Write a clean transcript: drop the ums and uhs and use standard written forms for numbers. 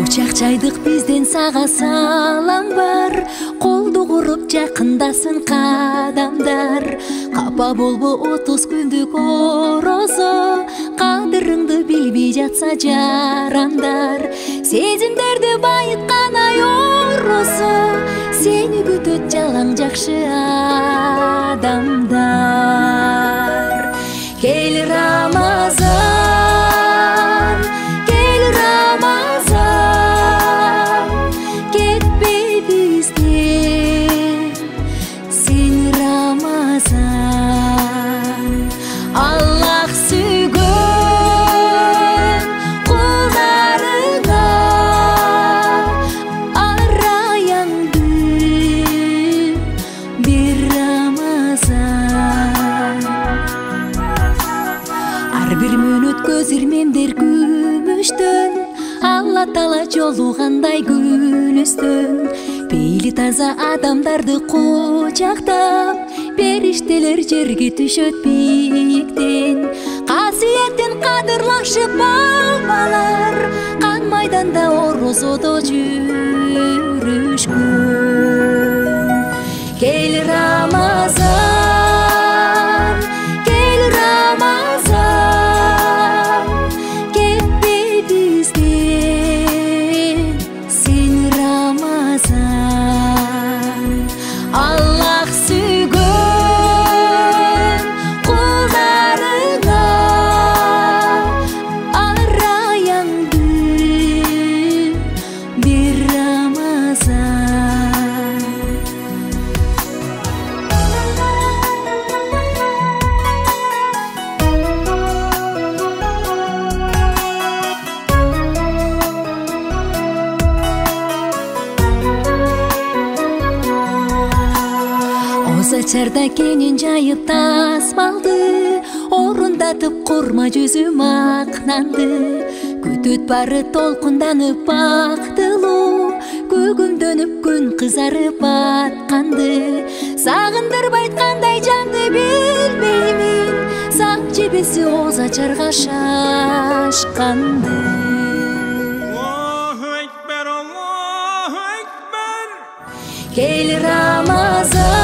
Кучак чайдык бизден сага салам бар. Колду куруп жакындасын кадамдар. Капа болбо 30 күндүк орозо. Кадырыңды билбей жатса жарандар. Сезимдерди байыткан ай оросо. Сени күтөт жалаң жакшы адамдар. Кел Рамазан, кел Рамазан, кетпе бизден сен Рамазан. Аллах сүйгөн кулдарына араяңды бир Рамазан. Ар бир мүнөт көз ирмемдер күмүштөн, Алла Таала жолугандай гүлөстөн. Пейли таза адамдарды кучактап, периштелер жерге түшөт бийиктен. Касиеттен кадырлашып балбалар, кан майданда орозодо жүрүшкөн. Кел Рамазан, кел Рамазан, кетпе бизден сен Рамазан. Аллах сүйгөн кулдарына араяңды бир Рамазан. Озачарда кенен жайып тасмалды, орундатып курма жүзүм ак нанды. Күтөт бары толкунданып бактылуу, көгүмдөнүп күн кызарып атканды. Сагындырып айткандай жанды билбеймин, сак жебеси озачарга шашканды. Allahu Ekber, Allahu Ekber. Kel Ramazan,